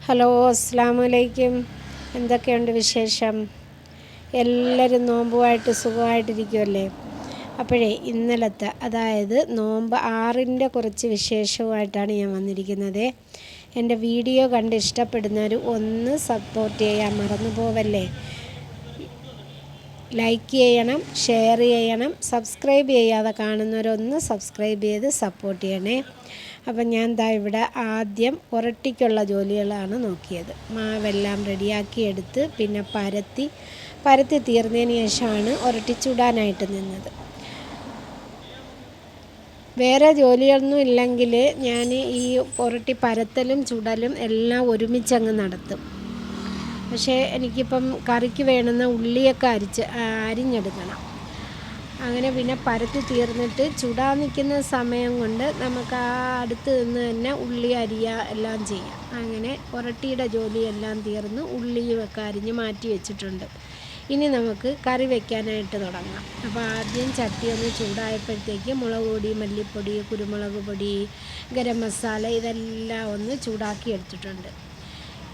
Hello, അസ്സലാമു അലൈക്കും. എന്തൊക്കെയുണ്ട് വിശേഷം? എല്ലാവരും നോമ്പുമായിട്ട് സുഖമായിട്ടിരിക്കുമല്ലേ? അപ്പോഴേ ഇന്നലത്തെ, അതായത് നോമ്പ് 6-ൻ്റെ കുറച്ച് വിശേഷവുമായിട്ടാണ് ഞാൻ വന്നിരിക്കുന്നത്. എൻ്റെ വീഡിയോ കണ്ട് ഇഷ്ടപ്പെടുന്നവർ ഒന്ന് സപ്പോർട്ട് ചെയ്യാൻ മറന്നു പോവല്ലേ. ലൈക്ക് ചെയ്യണം, ഷെയർ ചെയ്യണം, സബ്സ്ക്രൈബ് ചെയ്യാതെ കാണുന്നവരൊന്ന് സബ്സ്ക്രൈബ് ചെയ്ത് സപ്പോർട്ട് ചെയ്യണേ. അപ്പം ഞാൻ ഇവിടെ ആദ്യം പുരട്ടിക്കുള്ള ജോലികളാണ് നോക്കിയത്. മാവെല്ലാം റെഡിയാക്കി എടുത്ത് പിന്നെ പരത്തി തീർന്നതിന് ശേഷമാണ് ഉരട്ടി ചുടാനായിട്ട് നിന്നത്. വേറെ ജോലിയൊന്നും ഇല്ലെങ്കിൽ ഞാൻ ഈ പുരട്ടി പരത്തലും ചുടലും എല്ലാം ഒരുമിച്ചങ്ങ് നടത്തും. പക്ഷേ എനിക്കിപ്പം കറിക്ക് വേണ്ടുന്ന ഉള്ളിയൊക്കെ അരിഞ്ഞെടുക്കണം. അങ്ങനെ പിന്നെ പരത്തി തീർന്നിട്ട് ചുടാൻ നിൽക്കുന്ന സമയം കൊണ്ട് നമുക്ക് ആ അടുത്ത് നിന്ന് തന്നെ ഉള്ളി എല്ലാം ചെയ്യാം. അങ്ങനെ പുരട്ടിയുടെ ജോലിയെല്ലാം തീർന്ന് ഉള്ളിയുമൊക്കെ അരിഞ്ഞ് മാറ്റി വെച്ചിട്ടുണ്ട്. ഇനി നമുക്ക് കറി വയ്ക്കാനായിട്ട് തുടങ്ങാം. അപ്പോൾ ആദ്യം ചട്ടി ഒന്ന് ചൂടായപ്പോഴത്തേക്ക് മുളക് പൊടി, മല്ലിപ്പൊടി, കുരുമുളക് പൊടി, ഗരം മസാല ഇതെല്ലാം ഒന്ന് ചൂടാക്കി എടുത്തിട്ടുണ്ട്.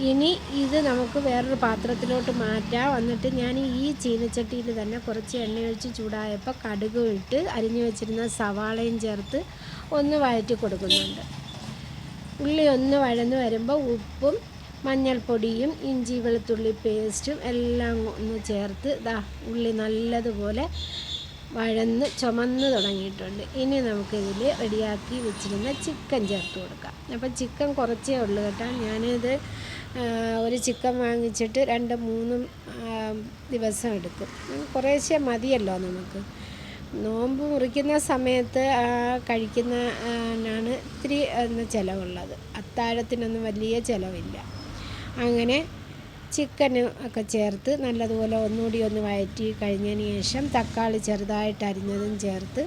ഇനി ഇത് നമുക്ക് വേറൊരു പാത്രത്തിലോട്ട് മാറ്റാം. എന്നിട്ട് ഞാൻ ഈ ചീനച്ചട്ടിയിൽ തന്നെ കുറച്ച് എണ്ണ ഒഴിച്ച് ചൂടായപ്പോൾ കടുകും ഇട്ട് അരിഞ്ഞു വെച്ചിരുന്ന സവാളയും ചേർത്ത് ഒന്ന് വഴറ്റി കൊടുക്കുന്നുണ്ട്. ഉള്ളി ഒന്ന് വഴന്ന് വരുമ്പോൾ ഉപ്പും മഞ്ഞൾപ്പൊടിയും ഇഞ്ചി വെളുത്തുള്ളി പേസ്റ്റും എല്ലാം ഒന്ന് ചേർത്ത് ഉള്ളി നല്ലതുപോലെ ചുമന്ന് തുടങ്ങിയിട്ടുണ്ട്. ഇനി നമുക്കിതിൽ റെഡിയാക്കി വെച്ചിരുന്ന ചിക്കൻ ചേർത്ത് കൊടുക്കാം. അപ്പം ചിക്കൻ കുറച്ചേ ഉള്ളൂ കേട്ടോ. ഞാനിത് ഒരു ചിക്കൻ വാങ്ങിച്ചിട്ട് 2-3 ദിവസം എടുക്കും. കുറേശ്ശെ മതിയല്ലോ നമുക്ക്. നോമ്പ് മുറിക്കുന്ന സമയത്ത് കഴിക്കുന്നതിനാണ് ഇത്തിരി ചിലവുള്ളത്. അത്താഴത്തിനൊന്നും വലിയ ചിലവില്ല. അങ്ങനെ ചിക്കനും ഒക്കെ ചേർത്ത് നല്ലതുപോലെ ഒന്നുകൂടി ഒന്ന് വഴറ്റി കഴിഞ്ഞതിന് ശേഷം തക്കാളി ചെറുതായിട്ട് അരിഞ്ഞതും ചേർത്ത്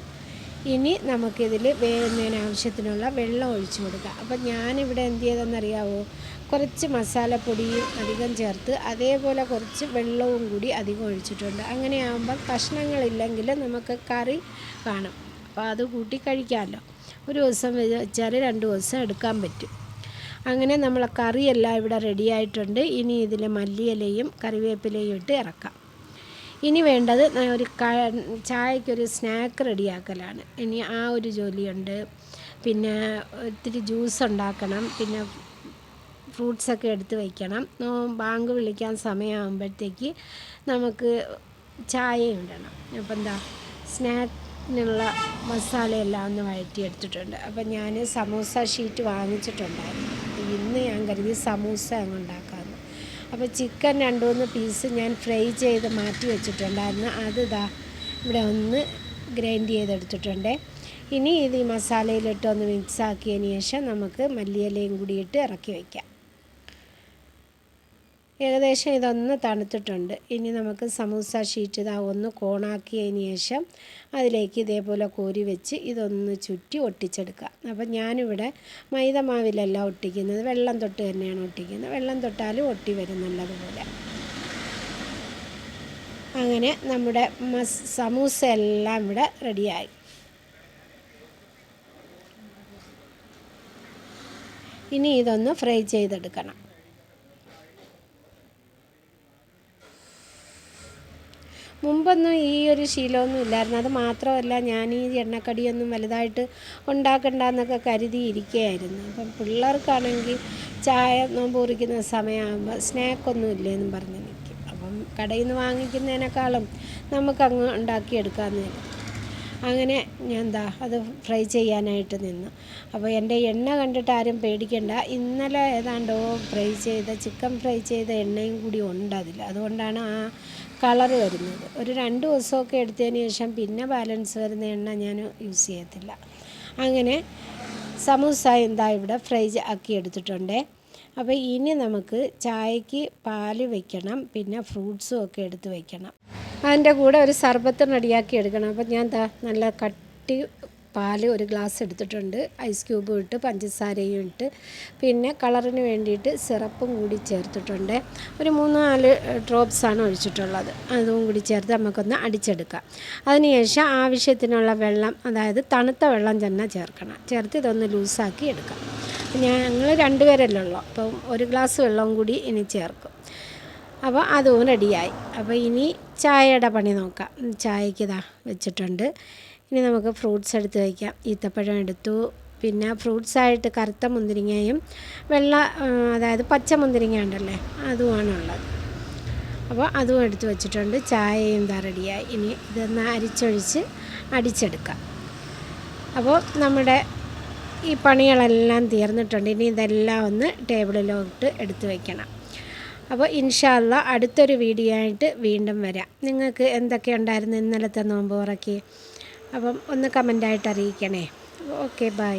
ഇനി നമുക്കിതിൽ വേവുന്നതിന് ആവശ്യത്തിനുള്ള വെള്ളം ഒഴിച്ചു കൊടുക്കാം. അപ്പം ഞാനിവിടെ എന്ത് ചെയ്തെന്നറിയാവോ, കുറച്ച് മസാലപ്പൊടിയും അധികം ചേർത്ത് അതേപോലെ കുറച്ച് വെള്ളവും കൂടി അധികം ഒഴിച്ചിട്ടുണ്ട്. അങ്ങനെയാകുമ്പോൾ കഷ്ണങ്ങളില്ലെങ്കിൽ നമുക്ക് കറി കാണും. അപ്പോൾ അത് കൂട്ടി കഴിക്കാമല്ലോ. ഒരു ദിവസം വെച്ചാൽ 2 ദിവസം എടുക്കാൻ പറ്റും. അങ്ങനെ നമ്മളെ കറിയെല്ലാം ഇവിടെ റെഡിയായിട്ടുണ്ട്. ഇനി ഇതിൽ മല്ലിയിലയും കറിവേപ്പിലയും ഇട്ട് ഇറക്കാം. ഇനി വേണ്ടത് ഒരു ചായക്കൊരു സ്നാക്ക് റെഡിയാക്കലാണ്. ഇനി ആ ഒരു ജോലിയുണ്ട്. പിന്നെ ഇത്തിരി ജ്യൂസ് ഉണ്ടാക്കണം. പിന്നെ ഫ്രൂട്ട്സൊക്കെ എടുത്ത് വയ്ക്കണം. ബാങ്ക് വിളിക്കാൻ സമയമാകുമ്പോഴത്തേക്ക് നമുക്ക് ചായ ഇടണം. അപ്പം സ്നാക്കിനുള്ള മസാലയെല്ലാം ഒന്ന് വഴറ്റിയെടുത്തിട്ടുണ്ട്. അപ്പം ഞാൻ സമൂസ ഷീറ്റ് വാങ്ങിച്ചിട്ടുണ്ടായിരുന്നു. ഇന്ന് ഞാൻ കരുതി സമൂസ അങ്ങ് ഉണ്ടാക്കാമെന്ന്. അപ്പോൾ ചിക്കൻ 2-3 പീസ് ഞാൻ ഫ്രൈ ചെയ്ത് മാറ്റി വെച്ചിട്ടുണ്ടായിരുന്നു. അത് ഇവിടെ ഒന്ന് ഗ്രൈൻഡ് ചെയ്തെടുത്തിട്ടുണ്ട്. ഇനി ഇത് ഈ മസാലയിലിട്ട് ഒന്ന് മിക്സാക്കിയതിന് ശേഷം നമുക്ക് മല്ലിയിലയും കൂടി ഇട്ട് ഇറക്കി വയ്ക്കാം. ഏകദേശം ഇതൊന്ന് തണുത്തിട്ടുണ്ട്. ഇനി നമുക്ക് സമൂസ ഷീറ്റ് ഒന്ന് കോണാക്കിയതിന് ശേഷം അതിലേക്ക് ഇതേപോലെ കോരി വെച്ച് ഇതൊന്ന് ചുറ്റി ഒട്ടിച്ചെടുക്കാം. അപ്പം ഞാനിവിടെ മൈദ മാവിലല്ല ഒട്ടിക്കുന്നത്, വെള്ളം തൊട്ട് തന്നെയാണ് ഒട്ടിക്കുന്നത്. വെള്ളം തൊട്ടാലും ഒട്ടി വരും നല്ലതുപോലെ. അങ്ങനെ നമ്മുടെ സമൂസ എല്ലാം ഇവിടെ റെഡിയായി. ഇനി ഇതൊന്ന് ഫ്രൈ ചെയ്തെടുക്കണം. മുമ്പൊന്നും ഈ ഒരു ശീലമൊന്നും ഇല്ലായിരുന്നു. അത് മാത്രമല്ല, ഞാൻ ഈ എണ്ണക്കടിയൊന്നും വലുതായിട്ട് ഉണ്ടാക്കണ്ടെന്നൊക്കെ കരുതിയിരിക്കുകയായിരുന്നു. അപ്പം പിള്ളേർക്കാണെങ്കിൽ ചായ നോമ്പ് കുറിക്കുന്ന സമയമാകുമ്പോൾ സ്നാക്കൊന്നും ഇല്ലേന്നും പറഞ്ഞ് നിൽക്കും. അപ്പം കടയിൽ നിന്ന് വാങ്ങിക്കുന്നതിനേക്കാളും നമുക്കങ്ങ് ഉണ്ടാക്കിയെടുക്കാമെന്ന് കരുതി. അങ്ങനെ ഞാൻ അത് ഫ്രൈ ചെയ്യാനായിട്ട് നിന്നു. അപ്പോൾ എൻ്റെ എണ്ണ കണ്ടിട്ട് ആരും പേടിക്കണ്ട. ഇന്നലെ ഏതാണ്ടോ ചിക്കൻ ഫ്രൈ ചെയ്ത എണ്ണയും കൂടി ഉണ്ട് അതിൽ. അതുകൊണ്ടാണ് ആ കളറ് വരുന്നത്. ഒരു 2 ദിവസമൊക്കെ എടുത്തതിന് ശേഷം പിന്നെ ബാലൻസ് വരുന്ന എണ്ണ ഞാൻ യൂസ് ചെയ്യത്തില്ല. അങ്ങനെ സമൂസ ഇവിടെ ഫ്രൈ ആക്കി എടുത്തിട്ടുണ്ട്. അപ്പോൾ ഇനി നമുക്ക് ചായക്ക് പാല് വയ്ക്കണം. പിന്നെ ഫ്രൂട്ട്സും ഒക്കെ എടുത്ത് വയ്ക്കണം. അതിൻ്റെ കൂടെ ഒരു സർബത്ത് റെഡിയാക്കി എടുക്കണം. അപ്പോൾ ഞാൻ നല്ല കട്ടി പാല് 1 ഗ്ലാസ് എടുത്തിട്ടുണ്ട്. ഐസ് ക്യൂബും ഇട്ട് പഞ്ചസാരയും ഇട്ട് പിന്നെ കളറിന് വേണ്ടിയിട്ട് സിറപ്പും കൂടി ചേർത്തിട്ടുണ്ട്. ഒരു 3-4 ഡ്രോപ്സാണ് ഒഴിച്ചിട്ടുള്ളത്. അതും കൂടി ചേർത്ത് നമുക്കൊന്ന് അടിച്ചെടുക്കാം. അതിനുശേഷം ആവശ്യത്തിനുള്ള വെള്ളം, അതായത് തണുത്ത വെള്ളം തന്നെ ചേർക്കണം. ചേർത്ത് ഇതൊന്ന് ലൂസാക്കി എടുക്കാം. ഞങ്ങൾ 2 പേരല്ലേ ഉള്ളൂ, അപ്പം 1 ഗ്ലാസ് വെള്ളം കൂടി ഇനി ചേർക്കും. അപ്പോൾ അതും റെഡിയായി. അപ്പോൾ ഇനി ചായയുടെ പണി നോക്കാം. ചായക്ക് ഇതാ വെച്ചിട്ടുണ്ട്. ഇനി നമുക്ക് ഫ്രൂട്ട്സ് എടുത്ത് വയ്ക്കാം. ഈത്തപ്പഴം എടുത്തു, പിന്നെ ഫ്രൂട്ട്സായിട്ട് കറുത്ത മുന്തിരിങ്ങയും അതായത് പച്ച മുന്തിരിങ്ങ ഉണ്ടല്ലേ, അതുമാണുള്ളത്. അപ്പോൾ അതും എടുത്ത് വെച്ചിട്ടുണ്ട്. ചായയും ഇതാ റെഡിയായി. ഇനി ഇതൊന്ന് അരിച്ചൊഴിച്ച് അടിച്ചെടുക്കാം. അപ്പോൾ നമ്മുടെ ഈ പണികളെല്ലാം തീർന്നിട്ടുണ്ട്. ഇനി ഇതെല്ലാം ഒന്ന് ടേബിളിലോട്ട് എടുത്ത് വയ്ക്കണം. അപ്പോൾ ഇൻഷാ അല്ലാ അടുത്തൊരു വീഡിയോ ആയിട്ട് വീണ്ടും വരാം. നിങ്ങൾക്ക് എന്തൊക്കെ ഉണ്ടായിരുന്നു ഇന്നലത്തെ നോമ്പ് തുറക്ക്? അപ്പം ഒന്ന് കമൻ്റായിട്ട് അറിയിക്കണേ. Okay, by.